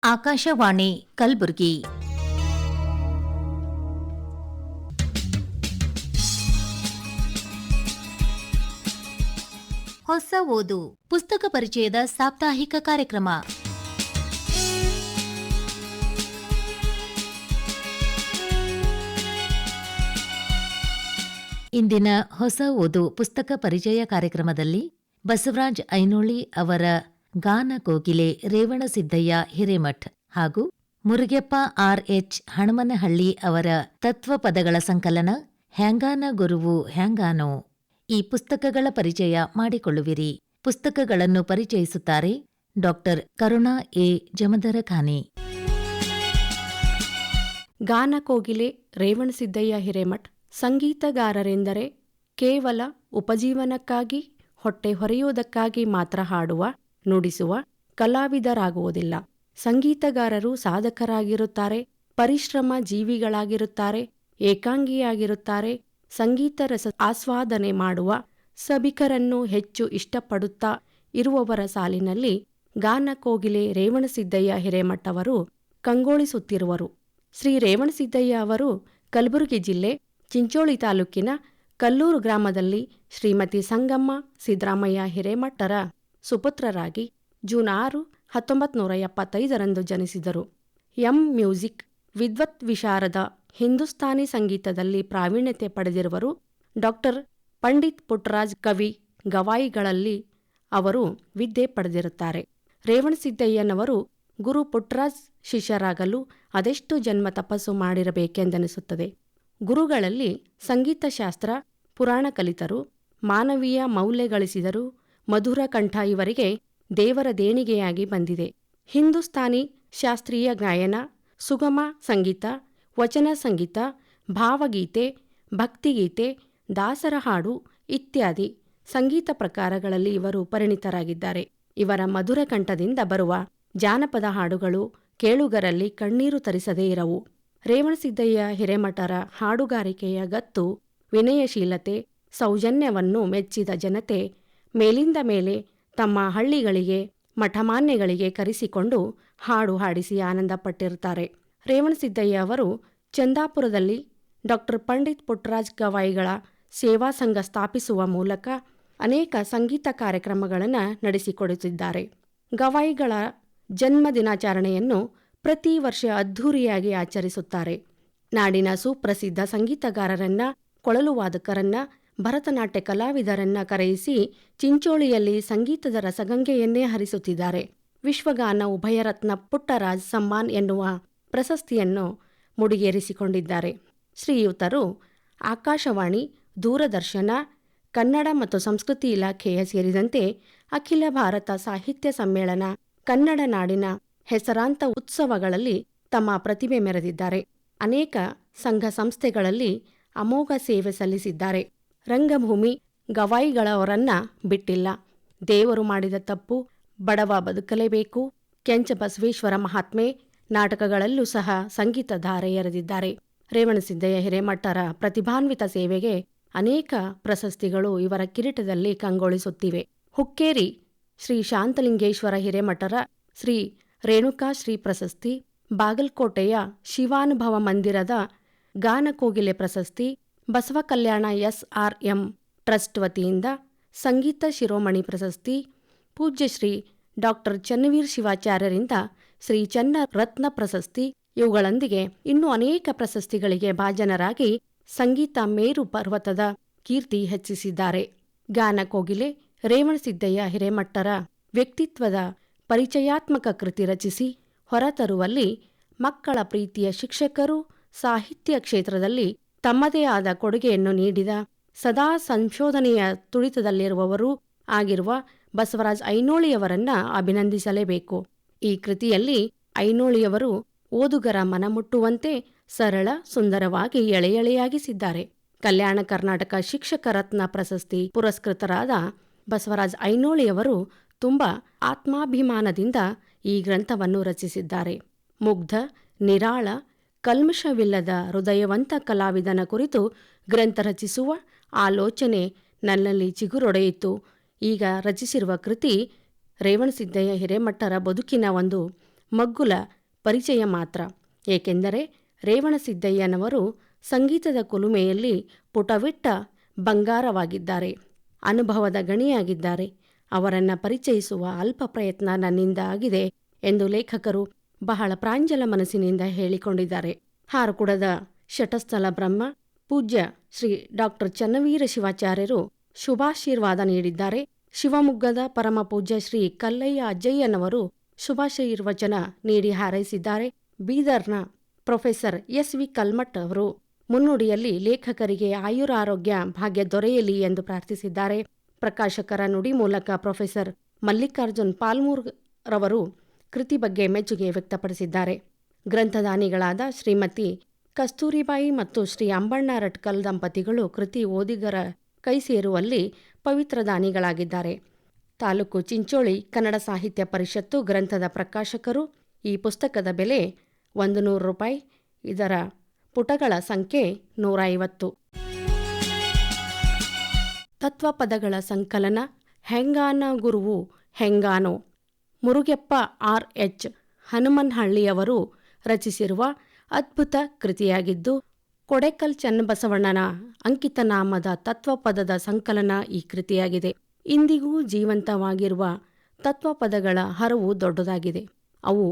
ಆಕಾಶವಾಣಿ ಕಲಬುರಗಿ. ಹೊಸ ಓದು ಪುಸ್ತಕ ಪರಿಚಯದ ಸಾಪ್ತಾಹಿಕ ಕಾರ್ಯಕ್ರಮ. ಇಂದಿನ ಹೊಸ ಓದು ಪುಸ್ತಕ ಪರಿಚಯ ಕಾರ್ಯಕ್ರಮದಲ್ಲಿ ಬಸವರಾಜ್ ಐನೋಳಿ ಅವರ ಗಾನ ಕೋಗಿಲೆ ರೇವಣಸಿದ್ದಯ್ಯ ಹಿರೇಮಠ್ ಹಾಗೂ ಮುರುಗೆಪ್ಪ ಆರ್.ಎಚ್. ಹಣಮನಹಳ್ಳಿ ಅವರ ತತ್ವಪದಗಳ ಸಂಕಲನ ಹ್ಯಾಂಗಾನ ಗುರುವು ಹ್ಯಾಂಗಾನೋ ಈ ಪುಸ್ತಕಗಳ ಪರಿಚಯ ಮಾಡಿಕೊಳ್ಳುವಿರಿ. ಪುಸ್ತಕಗಳನ್ನು ಪರಿಚಯಿಸುತ್ತಾರೆ ಡಾಕ್ಟರ್ ಕರುಣಾ ಎ. ಜಮದರಖಾನಿ. ಗಾನ ಕೋಗಿಲೆ ರೇವಣಸಿದ್ದಯ್ಯ ಹಿರೇಮಠ್ ಸಂಗೀತಗಾರರೆಂದರೆ ಕೇವಲ ಉಪಜೀವನಕ್ಕಾಗಿ ಹೊಟ್ಟೆ ಹೊರೆಯುವುದಕ್ಕಾಗಿ ಮಾತ್ರ ಹಾಡುವ, ನುಡಿಸುವ ಕಲಾವಿದರಾಗುವುದಿಲ್ಲ. ಸಂಗೀತಗಾರರು ಸಾಧಕರಾಗಿರುತ್ತಾರೆ, ಪರಿಶ್ರಮ ಜೀವಿಗಳಾಗಿರುತ್ತಾರೆ, ಏಕಾಂಗಿಯಾಗಿರುತ್ತಾರೆ. ಸಂಗೀತ ರಸ ಆಸ್ವಾದನೆ ಮಾಡುವ ಸಭಿಕರನ್ನು ಹೆಚ್ಚು ಇಷ್ಟಪಡುತ್ತಾ ಇರುವವರ ಸಾಲಿನಲ್ಲಿ ಗಾನ ಕೋಗಿಲೆ ರೇವಣಸಿದ್ದಯ್ಯ ಹಿರೇಮಠ್ ಅವರು ಕಂಗೊಳಿಸುತ್ತಿರುವರು. ಶ್ರೀ ರೇವಣಸಿದ್ದಯ್ಯ ಅವರು ಕಲಬುರಗಿ ಜಿಲ್ಲೆ ಚಿಂಚೋಳಿ ತಾಲೂಕಿನ ಕಲ್ಲೂರು ಗ್ರಾಮದಲ್ಲಿ ಶ್ರೀಮತಿ ಸಂಗಮ್ಮ ಸಿದ್ದರಾಮಯ್ಯ ಹಿರೇಮಠರ ಸುಪುತ್ರರಾಗಿ ಜೂನ್ 6, 1975ರಂದು ಜನಿಸಿದರು. ಎಂ. ಮ್ಯೂಸಿಕ್ ವಿದ್ವತ್ ವಿಶಾರದ ಹಿಂದೂಸ್ತಾನಿ ಸಂಗೀತದಲ್ಲಿ ಪ್ರಾವೀಣ್ಯತೆ ಪಡೆದಿರುವರು. ಡಾಕ್ಟರ್ ಪಂಡಿತ್ ಪುಟ್ಟರಾಜ್ ಕವಿ ಗವಾಯಿಗಳಲ್ಲಿ ಅವರು ವಿದ್ಯೆ ಪಡೆದಿರುತ್ತಾರೆ. ರೇವಣಸಿದ್ದಯ್ಯನವರು ಗುರು ಪುಟ್ಟರಾಜ್ ಶಿಷ್ಯರಾಗಲು ಅದೆಷ್ಟು ಜನ್ಮ ತಪಸ್ಸು ಮಾಡಿರಬೇಕೆಂದೆನಿಸುತ್ತದೆ. ಗುರುಗಳಲ್ಲಿ ಸಂಗೀತಶಾಸ್ತ್ರ, ಪುರಾಣ ಕಲಿತರು, ಮಾನವೀಯ ಮೌಲ್ಯ ಗಳಿಸಿದರು. ಮಧುರ ಕಂಠ ಇವರಿಗೆ ದೇವರ ದೇಣಿಗೆಯಾಗಿ ಬಂದಿದೆ. ಹಿಂದೂಸ್ತಾನಿ ಶಾಸ್ತ್ರೀಯ ಗಾಯನ, ಸುಗಮ ಸಂಗೀತ, ವಚನ ಸಂಗೀತ, ಭಾವಗೀತೆ, ಭಕ್ತಿಗೀತೆ, ದಾಸರ ಹಾಡು ಇತ್ಯಾದಿ ಸಂಗೀತ ಪ್ರಕಾರಗಳಲ್ಲಿ ಇವರು ಪರಿಣಿತರಾಗಿದ್ದಾರೆ. ಇವರ ಮಧುರ ಕಂಠದಿಂದ ಬರುವ ಜಾನಪದ ಹಾಡುಗಳು ಕೇಳುಗರಲ್ಲಿ ಕಣ್ಣೀರು ತರಿಸದೇ ಇರವು. ರೇವಣಸಿದ್ದಯ್ಯ ಹಿರೇಮಠರ ಹಾಡುಗಾರಿಕೆಯ ಗತ್ತು, ವಿನಯಶೀಲತೆ, ಸೌಜನ್ಯವನ್ನು ಮೆಚ್ಚಿದ ಜನತೆ ಮೇಲಿಂದ ಮೇಲೆ ತಮ್ಮ ಹಳ್ಳಿಗಳಿಗೆ, ಮಠಮಾನ್ಯಗಳಿಗೆ ಕರೆಸಿಕೊಂಡು ಹಾಡು ಹಾಡಿಸಿ ಆನಂದಪಟ್ಟಿರುತ್ತಾರೆ. ರೇವಣಸಿದ್ದಯ್ಯ ಅವರು ಚಂದಾಪುರದಲ್ಲಿ ಡಾಕ್ಟರ್ ಪಂಡಿತ್ ಪುಟ್ಟರಾಜ್ ಗವಾಯಿಗಳ ಸೇವಾ ಸಂಘ ಸ್ಥಾಪಿಸುವ ಮೂಲಕ ಅನೇಕ ಸಂಗೀತ ಕಾರ್ಯಕ್ರಮಗಳನ್ನು ನಡೆಸಿಕೊಡುತ್ತಿದ್ದಾರೆ. ಗವಾಯಿಗಳ ಜನ್ಮ ದಿನಾಚರಣೆಯನ್ನು ಪ್ರತಿ ವರ್ಷ ಅದ್ಧೂರಿಯಾಗಿ ಆಚರಿಸುತ್ತಾರೆ. ನಾಡಿನ ಸುಪ್ರಸಿದ್ಧ ಸಂಗೀತಗಾರರನ್ನ, ಕೊಳಲು ವಾದಕರನ್ನ, ಭರತನಾಟ್ಯ ಕಲಾವಿದರನ್ನ ಕರೆಯಿಸಿ ಚಿಂಚೋಳಿಯಲ್ಲಿ ಸಂಗೀತದ ರಸಗಂಗೆಯನ್ನೇ ಹರಿಸುತ್ತಿದ್ದಾರೆ. ವಿಶ್ವಗಾನ ಉಭಯರತ್ನ ಪುಟ್ಟರಾಜ್ ಸಮ್ಮಾನ್ ಎನ್ನುವ ಪ್ರಶಸ್ತಿಯನ್ನು ಮುಡಿಗೇರಿಸಿಕೊಂಡಿದ್ದಾರೆ. ಶ್ರೀಯುತರು ಆಕಾಶವಾಣಿ, ದೂರದರ್ಶನ, ಕನ್ನಡ ಮತ್ತು ಸಂಸ್ಕೃತಿ ಇಲಾಖೆಯ ಸೇರಿದಂತೆ ಅಖಿಲ ಭಾರತ ಸಾಹಿತ್ಯ ಸಮ್ಮೇಳನ, ಕನ್ನಡ ನಾಡಿನ ಹೆಸರಾಂತ ಉತ್ಸವಗಳಲ್ಲಿ ತಮ್ಮ ಪ್ರತಿಭೆ ಮೆರೆದಿದ್ದಾರೆ. ಅನೇಕ ಸಂಘ ಸಂಸ್ಥೆಗಳಲ್ಲಿ ಅಮೋಘ ಸೇವೆ ಸಲ್ಲಿಸಿದ್ದಾರೆ. ರಂಗಭೂಮಿ ಗವಾಯಿಗಳವರನ್ನ ಬಿಟ್ಟಿಲ್ಲ. ದೇವರು ಮಾಡಿದ ತಪ್ಪು, ಬಡವ ಬದುಕಲೇಬೇಕು, ಕೆಂಚ ಬಸವೇಶ್ವರ ಮಹಾತ್ಮೆ ನಾಟಕಗಳಲ್ಲೂ ಸಹ ಸಂಗೀತ ಧಾರೆ ಎರೆದಿದ್ದಾರೆ. ರೇವಣಸಿದ್ದಯ್ಯ ಹಿರೇಮಠರ ಪ್ರತಿಭಾನ್ವಿತ ಸೇವೆಗೆ ಅನೇಕ ಪ್ರಶಸ್ತಿಗಳು ಇವರ ಕಿರೀಟದಲ್ಲಿ ಕಂಗೊಳಿಸುತ್ತಿವೆ. ಹುಕ್ಕೇರಿ ಶ್ರೀ ಶಾಂತಲಿಂಗೇಶ್ವರ ಹಿರೇಮಠರ ಶ್ರೀ ರೇಣುಕಾಶ್ರೀ ಪ್ರಶಸ್ತಿ, ಬಾಗಲಕೋಟೆಯ ಶಿವಾನುಭವ ಮಂದಿರದ ಗಾನ ಕೋಗಿಲೆ ಪ್ರಶಸ್ತಿ, ಬಸವ ಕಲ್ಯಾಣ ಎಸ್.ಆರ್.ಎಂ. ಟ್ರಸ್ಟ್ ವತಿಯಿಂದ ಸಂಗೀತ ಶಿರೋಮಣಿ ಪ್ರಶಸ್ತಿ, ಪೂಜ್ಯ ಶ್ರೀ ಡಾಕ್ಟರ್ ಚನ್ನವೀರ್ ಶಿವಾಚಾರ್ಯರಿಂದ ಶ್ರೀ ಚನ್ನ ರತ್ನ ಪ್ರಶಸ್ತಿ, ಇವುಗಳೊಂದಿಗೆ ಇನ್ನೂ ಅನೇಕ ಪ್ರಶಸ್ತಿಗಳಿಗೆ ಭಾಜನರಾಗಿ ಸಂಗೀತ ಮೇರು ಪರ್ವತದ ಕೀರ್ತಿ ಹೆಚ್ಚಿಸಿದ್ದಾರೆ. ಗಾನ ಕೋಗಿಲೆ ರೇವಣಸಿದ್ದಯ್ಯ ಹಿರೇಮಠರ ವ್ಯಕ್ತಿತ್ವದ ಪರಿಚಯಾತ್ಮಕ ಕೃತಿ ರಚಿಸಿ ಹೊರತರುವಲ್ಲಿ ಮಕ್ಕಳ ಪ್ರೀತಿಯ ಶಿಕ್ಷಕರು, ಸಾಹಿತ್ಯ ಕ್ಷೇತ್ರದಲ್ಲಿ ತಮ್ಮದೇ ಆದ ಕೊಡುಗೆಯನ್ನು ನೀಡಿದ, ಸದಾ ಸಂಶೋಧನೆಯ ತುಡಿತದಲ್ಲಿರುವವರೂ ಆಗಿರುವ ಬಸವರಾಜ್ ಐನೋಳಿಯವರನ್ನ ಅಭಿನಂದಿಸಲೇಬೇಕು. ಈ ಕೃತಿಯಲ್ಲಿ ಐನೋಳಿಯವರು ಓದುಗರ ಮನಮುಟ್ಟುವಂತೆ ಸರಳ, ಸುಂದರವಾಗಿ ಎಳೆಯಾಗಿಸಿದ್ದಾರೆ. ಕಲ್ಯಾಣ ಕರ್ನಾಟಕ ಶಿಕ್ಷಕ ರತ್ನ ಪ್ರಶಸ್ತಿ ಪುರಸ್ಕೃತರಾದ ಬಸವರಾಜ್ ಐನೋಳಿಯವರು ತುಂಬ ಆತ್ಮಾಭಿಮಾನದಿಂದ ಈ ಗ್ರಂಥವನ್ನು ರಚಿಸಿದ್ದಾರೆ. ಮುಗ್ಧ, ನಿರಾಳ, ಕಲ್ಮಶವಿಲ್ಲದ ಹೃದಯವಂತ ಕಲಾವಿದನ ಕುರಿತು ಗ್ರಂಥ ರಚಿಸುವ ಆಲೋಚನೆ ನನ್ನಲ್ಲಿ ಚಿಗುರೊಡೆಯಿತು. ಈಗ ರಚಿಸಿರುವ ಕೃತಿ ರೇವಣಸಿದ್ದಯ್ಯ ಹಿರೇಮಠರ ಬದುಕಿನ ಒಂದು ಮಗ್ಗುಲ ಪರಿಚಯ ಮಾತ್ರ. ಏಕೆಂದರೆ ರೇವಣಸಿದ್ದಯ್ಯನವರು ಸಂಗೀತದ ಕುಲುಮೆಯಲ್ಲಿ ಪುಟವಿಟ್ಟ ಬಂಗಾರವಾಗಿದ್ದಾರೆ, ಅನುಭವದ ಗಣಿಯಾಗಿದ್ದಾರೆ. ಅವರನ್ನು ಪರಿಚಯಿಸುವ ಅಲ್ಪ ಪ್ರಯತ್ನ ನನ್ನಿಂದ ಆಗಿದೆ ಎಂದು ಲೇಖಕರು ಬಹಳ ಪ್ರಾಂಜಲ ಮನಸ್ಸಿನಿಂದ ಹೇಳಿಕೊಂಡಿದ್ದಾರೆ. ಹಾರಕುಡದ ಶಟಸ್ಥಲ ಬ್ರಹ್ಮ ಪೂಜ್ಯ ಶ್ರೀ ಡಾಕ್ಟರ್ ಚನ್ನವೀರ ಶಿವಾಚಾರ್ಯರು ಶುಭಾಶೀರ್ವಾದ ನೀಡಿದ್ದಾರೆ. ಶಿವಮೊಗ್ಗದ ಪರಮ ಪೂಜ್ಯ ಶ್ರೀ ಕಲ್ಲಯ್ಯ ಅಜ್ಜಯ್ಯನವರು ಶುಭಾಶೀರ್ವಚನ ನೀಡಿ ಹಾರೈಸಿದ್ದಾರೆ. ಬೀದರ್ನ ಪ್ರೊಫೆಸರ್ ಎಸ್.ವಿ. ಕಲ್ಮಠ್ ಅವರು ಮುನ್ನುಡಿಯಲ್ಲಿ ಲೇಖಕರಿಗೆ ಆಯುರಾರೋಗ್ಯ ಭಾಗ್ಯ ದೊರೆಯಲಿ ಎಂದು ಪ್ರಾರ್ಥಿಸಿದ್ದಾರೆ. ಪ್ರಕಾಶಕರ ನುಡಿ ಮೂಲಕ ಪ್ರೊಫೆಸರ್ ಮಲ್ಲಿಕಾರ್ಜುನ್ ಪಾಲ್ಮೂರ್ ರವರು ಕೃತಿ ಬಗ್ಗೆ ಮೆಚ್ಚುಗೆ ವ್ಯಕ್ತಪಡಿಸಿದ್ದಾರೆ. ಗ್ರಂಥದಾನಿಗಳಾದ ಶ್ರೀಮತಿ ಕಸ್ತೂರಿಬಾಯಿ ಮತ್ತು ಶ್ರೀ ಅಂಬಣ್ಣ ರಟ್ಕಲ್ ದಂಪತಿಗಳು ಕೃತಿ ಓದಿಗರ ಕೈ ಸೇರುವಲ್ಲಿ ಪವಿತ್ರ ದಾನಿಗಳಾಗಿದ್ದಾರೆ. ತಾಲೂಕು ಚಿಂಚೋಳಿ ಕನ್ನಡ ಸಾಹಿತ್ಯ ಪರಿಷತ್ತು ಗ್ರಂಥದ ಪ್ರಕಾಶಕರು. ಈ ಪುಸ್ತಕದ ಬೆಲೆ 100 ರೂಪಾಯಿ. ಇದರ ಪುಟಗಳ ಸಂಖ್ಯೆ 150. ತತ್ವಪದಗಳ ಸಂಕಲನ ಹೆಂಗಾನ ಗುರುವು ಹೆಂಗಾನೋ ಮುರುಗೆಪ್ಪ R.H. ಹನುಮನಹಳ್ಳಿಯವರು ರಚಿಸಿರುವ ಅದ್ಭುತ ಕೃತಿಯಾಗಿದ್ದು, ಕೊಡೆಕಲ್ ಚನ್ನಬಸವಣ್ಣನ ಅಂಕಿತನಾಮದ ತತ್ವಪದದ ಸಂಕಲನ ಈ ಕೃತಿಯಾಗಿದೆ. ಇಂದಿಗೂ ಜೀವಂತವಾಗಿರುವ ತತ್ವಪದಗಳ ಹರವು ದೊಡ್ಡದಾಗಿದೆ. ಅವು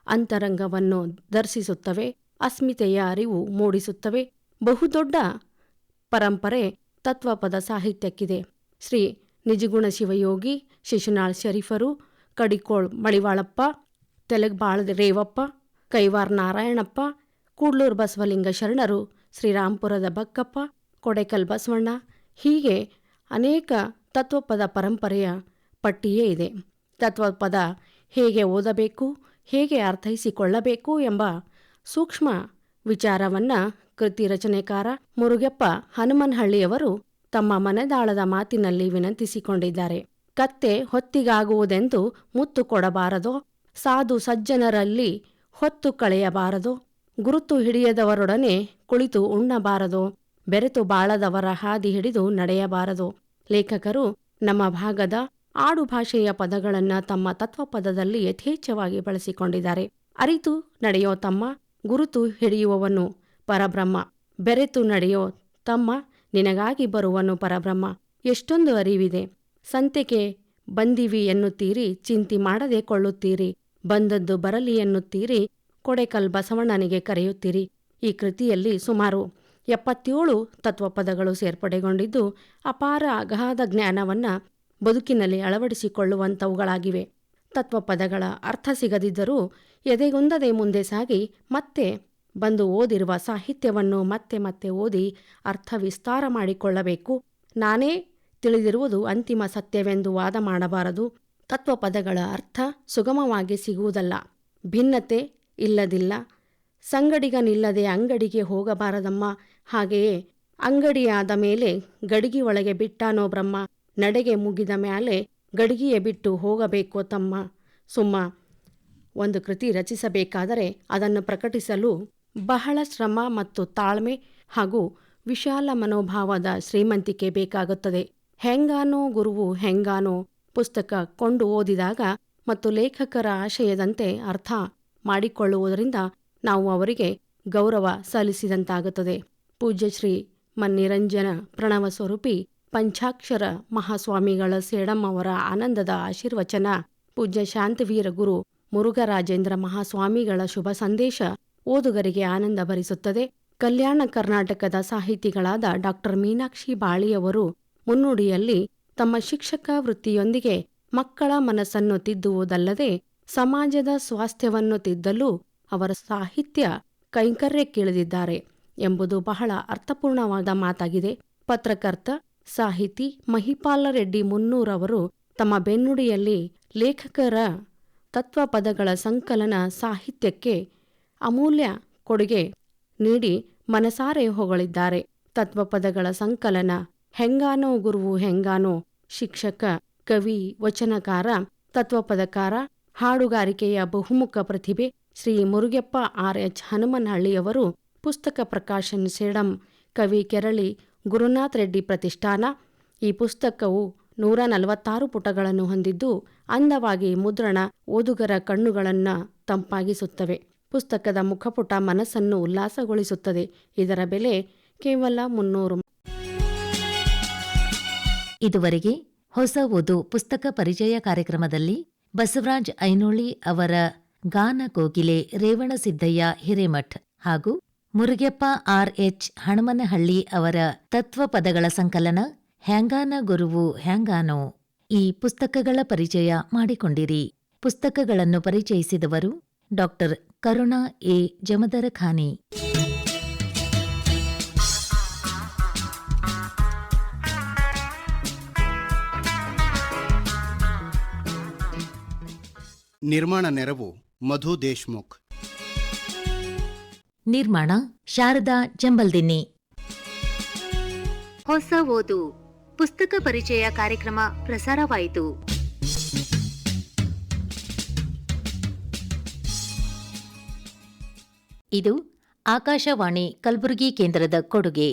ಅಂತರಂಗವನ್ನು ದರ್ಶಿಸುತ್ತವೆ, ಅಸ್ಮಿತೆಯ ಅರಿವು ಮೂಡಿಸುತ್ತವೆ. ಬಹುದೊಡ್ಡ ಪರಂಪರೆ ತತ್ವಪದ ಸಾಹಿತ್ಯಕ್ಕಿದೆ. ಶ್ರೀ ನಿಜಗುಣ ಶಿವಯೋಗಿ, ಶಿಶುನಾಳ್ ಶರೀಫರು, ಕಡಿಕೋಳ್ ಮಳಿವಾಳಪ್ಪ, ತೆಲಗಬಾಳ್ ರೇವಪ್ಪ, ಕೈವಾರ್ ನಾರಾಯಣಪ್ಪ, ಕೂಡ್ಲೂರು ಬಸವಲಿಂಗ ಶರಣರು, ಶ್ರೀರಾಂಪುರದ ಬಕ್ಕಪ್ಪ, ಕೊಡೆಕಲ್ ಬಸವಣ್ಣ, ಹೀಗೆ ಅನೇಕ ತತ್ವಪದ ಪರಂಪರೆಯ ಪಟ್ಟಿಯೇ ಇದೆ. ತತ್ವಪದ ಹೇಗೆ ಓದಬೇಕು, ಹೇಗೆ ಅರ್ಥೈಸಿಕೊಳ್ಳಬೇಕು ಎಂಬ ಸೂಕ್ಷ್ಮ ವಿಚಾರವನ್ನು ಕೃತಿ ರಚನೆಕಾರ ಮುರುಗೆಪ್ಪ ಹನುಮನಹಳ್ಳಿಯವರು ತಮ್ಮ ಮನೆದಾಳದ ಮಾತಿನಲ್ಲಿ ವಿನಂತಿಸಿಕೊಂಡಿದ್ದಾರೆ. ಕತ್ತೆ ಹೊತ್ತಿಗಾಗುವುದೆಂದು ಮುತ್ತು ಕೊಡಬಾರದೋ, ಸಾಧು ಸಜ್ಜನರಲ್ಲಿ ಹೊತ್ತು ಕಳೆಯಬಾರದೋ, ಗುರುತು ಹಿಡಿಯದವರೊಡನೆ ಕುಳಿತು ಉಣ್ಣಬಾರದೋ, ಬೆರೆತು ಬಾಳದವರ ಹಾದಿ ಹಿಡಿದು ನಡೆಯಬಾರದೋ. ಲೇಖಕರು ನಮ್ಮ ಭಾಗದ ಆಡುಭಾಷೆಯ ಪದಗಳನ್ನು ತಮ್ಮ ತತ್ವಪದದಲ್ಲಿ ಯಥೇಚ್ಛವಾಗಿ ಬಳಸಿಕೊಂಡಿದ್ದಾರೆ. ಅರಿತು ನಡೆಯೋ ತಮ್ಮ, ಗುರುತು ಹಿಡಿಯುವವನು ಪರಬ್ರಹ್ಮ, ಬೆರೆತು ನಡೆಯೋ ತಮ್ಮ, ನಿನಗಾಗಿ ಬರುವನು ಪರಬ್ರಹ್ಮ. ಎಷ್ಟೊಂದು ಅರಿವಿದೆ. ಸಂತೆಗೆ ಬಂದಿವಿ ಎನ್ನುತ್ತೀರಿ, ಚಿಂತಿ ಮಾಡದೆ ಕೊಳ್ಳುತ್ತೀರಿ, ಬಂದದ್ದು ಬರಲಿ ಎನ್ನುತ್ತೀರಿ, ಕೊಡೆಕಲ್ ಬಸವಣ್ಣನಿಗೆ ಕರೆಯುತ್ತೀರಿ. ಈ ಕೃತಿಯಲ್ಲಿ ಸುಮಾರು 77 ತತ್ವಪದಗಳು ಸೇರ್ಪಡೆಗೊಂಡಿದ್ದು, ಅಪಾರ ಅಗಾಧ ಜ್ಞಾನವನ್ನು ಬದುಕಿನಲ್ಲಿ ಅಳವಡಿಸಿಕೊಳ್ಳುವಂಥವುಗಳಾಗಿವೆ. ತತ್ವಪದಗಳ ಅರ್ಥ ಸಿಗದಿದ್ದರೂ ಎದೆಗುಂದದೆ ಮುಂದೆ ಸಾಗಿ ಮತ್ತೆ ಬಂದು ಓದಿರುವ ಸಾಹಿತ್ಯವನ್ನು ಮತ್ತೆ ಮತ್ತೆ ಓದಿ ಅರ್ಥ ವಿಸ್ತಾರ ಮಾಡಿಕೊಳ್ಳಬೇಕು. ನಾನೇ ತಿಳಿದಿರುವುದು ಅಂತಿಮ ಸತ್ಯವೆಂದು ವಾದ ಮಾಡಬಾರದು. ತತ್ವಪದಗಳ ಅರ್ಥ ಸುಗಮವಾಗಿ ಸಿಗುವುದಲ್ಲ. ಭಿನ್ನತೆ ಇಲ್ಲದಿಲ್ಲ. ಸಂಗಡಿಗನಿಲ್ಲದೆ ಅಂಗಡಿಗೆ ಹೋಗಬಾರದಮ್ಮ. ಹಾಗೆಯೇ ಅಂಗಡಿಯಾದ ಮೇಲೆ ಗಡಿಗೆ ಒಳಗೆ ಬಿಟ್ಟಾನೋ ಬ್ರಹ್ಮ, ನಡೆಗೆ ಮುಗಿದ ಮ್ಯಾಲೆ ಗಡಿಗೆಯ ಬಿಟ್ಟು ಹೋಗಬೇಕೋ ತಮ್ಮ. ಸುಮ್ಮ ಒಂದು ಕೃತಿ ರಚಿಸಬೇಕಾದರೆ ಅದನ್ನು ಪ್ರಕಟಿಸಲು ಬಹಳ ಶ್ರಮ ಮತ್ತು ತಾಳ್ಮೆ ಹಾಗೂ ವಿಶಾಲ ಮನೋಭಾವದ ಶ್ರೀಮಂತಿಕೆ ಬೇಕಾಗುತ್ತದೆ. ಹೆಂಗಾನೋ ಗುರುವು ಹೆಂಗಾನೋ ಪುಸ್ತಕ ಕೊಂಡು ಓದಿದಾಗ ಮತ್ತು ಲೇಖಕರ ಆಶಯದಂತೆ ಅರ್ಥ ಮಾಡಿಕೊಳ್ಳುವುದರಿಂದ ನಾವು ಅವರಿಗೆ ಗೌರವ ಸಲ್ಲಿಸಿದಂತಾಗುತ್ತದೆ. ಪೂಜ್ಯ ಶ್ರೀ ಮನ್ನಿರಂಜನ ಪ್ರಣವ ಸ್ವರೂಪಿ ಪಂಚಾಕ್ಷರ ಮಹಾಸ್ವಾಮಿಗಳ ಸೇಡಂ ಅವರ ಆನಂದದ ಆಶೀರ್ವಚನ, ಪೂಜ್ಯ ಶಾಂತವೀರ ಗುರು ಮುರುಘರಾಜೇಂದ್ರ ಮಹಾಸ್ವಾಮಿಗಳ ಶುಭ ಸಂದೇಶ ಓದುಗರಿಗೆ ಆನಂದ ಭರಿಸುತ್ತದೆ. ಕಲ್ಯಾಣ ಕರ್ನಾಟಕದ ಸಾಹಿತಿಗಳಾದ ಡಾಕ್ಟರ್ ಮೀನಾಕ್ಷಿ ಬಾಳಿಯವರು ಮುನ್ನುಡಿಯಲ್ಲಿ ತಮ್ಮ ಶಿಕ್ಷಕ ವೃತ್ತಿಯೊಂದಿಗೆ ಮಕ್ಕಳ ಮನಸ್ಸನ್ನು ತಿದ್ದುವುದಲ್ಲದೆ ಸಮಾಜದ ಸ್ವಾಸ್ಥ್ಯವನ್ನು ತಿದ್ದಲು ಅವರ ಸಾಹಿತ್ಯ ಕೈಂಕರ್ಯಕ್ಕಿಳಿದಿದ್ದಾರೆ ಎಂಬುದು ಬಹಳ ಅರ್ಥಪೂರ್ಣವಾದ ಮಾತಾಗಿದೆ. ಪತ್ರಕರ್ತ ಸಾಹಿತಿ ಮಹಿಪಾಲ ರೆಡ್ಡಿ ಮುನ್ನೂರವರು ತಮ್ಮ ಬೆನ್ನುಡಿಯಲ್ಲಿ ಲೇಖಕರ ತತ್ವಪದಗಳ ಸಂಕಲನ ಸಾಹಿತ್ಯಕ್ಕೆ ಅಮೂಲ್ಯ ಕೊಡುಗೆ ನೀಡಿ ಮನಸಾರೆ ಹೊಗಳಿದ್ದಾರೆ. ತತ್ವಪದಗಳ ಸಂಕಲನ ಹೆಂಗಾನೋ ಗುರುವು ಹೆಂಗಾನೋ ಶಿಕ್ಷಕ, ಕವಿ, ವಚನಕಾರ, ತತ್ವಪದಕಾರ, ಹಾಡುಗಾರಿಕೆಯ ಬಹುಮುಖ ಪ್ರತಿಭೆ ಶ್ರೀ ಮುರುಗೆಪ್ಪ R.H. ಹನುಮನಹಳ್ಳಿಯವರು ಪುಸ್ತಕ ಪ್ರಕಾಶನ ಸೇಡಂ ಕವಿ ಕೆರಳಿ ಗುರುನಾಥ್ ರೆಡ್ಡಿ ಪ್ರತಿಷ್ಠಾನ. ಈ ಪುಸ್ತಕವು 146 ಪುಟಗಳನ್ನು ಹೊಂದಿದ್ದು ಅಂದವಾಗಿ ಮುದ್ರಣ ಓದುಗರ ಕಣ್ಣುಗಳನ್ನು ತಂಪಾಗಿಸುತ್ತವೆ. ಪುಸ್ತಕದ ಮುಖಪುಟ ಮನಸ್ಸನ್ನು ಉಲ್ಲಾಸಗೊಳಿಸುತ್ತದೆ. ಇದರ ಬೆಲೆ ಕೇವಲ 300. ಇದುವರೆಗೆ ಹೊಸ ಓದು ಪುಸ್ತಕ ಪರಿಚಯ ಕಾರ್ಯಕ್ರಮದಲ್ಲಿ ಬಸವರಾಜ್ ಐನೋಳಿ ಅವರ ಗಾನ ಕೋಗಿಲೆ ರೇವಣಸಿದ್ದಯ್ಯ ಹಿರೇಮಠ್ ಹಾಗೂ ಮುರುಗೆಪ್ಪ ಆರ್ಎಚ್ ಹಣಮನಹಳ್ಳಿ ಅವರ ತತ್ವಪದಗಳ ಸಂಕಲನ ಹ್ಯಾಂಗಾನ ಗುರುವು ಹ್ಯಾಂಗಾನೋ ಈ ಪುಸ್ತಕಗಳ ಪರಿಚಯ ಮಾಡಿಕೊಂಡಿರಿ. ಪುಸ್ತಕಗಳನ್ನು ಪರಿಚಯಿಸಿದವರು ಡಾಕ್ಟರ್ ಕರುಣಾ ಎ ಜಮದರಖಾನಿ. ನಿರ್ಮಾಣ ನೆರವು ಮಧು ದೇಶ್ಮುಖ್. ನಿರ್ಮಾಣ ಶಾರದಾ ಜಂಬಲ್ದಿನ್ನಿ. ಹೊಸ ಓದು ಪುಸ್ತಕ ಪರಿಚಯ ಕಾರ್ಯಕ್ರಮ ಪ್ರಸಾರವಾಯಿತು. ಇದು ಆಕಾಶವಾಣಿ ಕಲಬುರಗಿ ಕೇಂದ್ರದ ಕೊಡುಗೆ.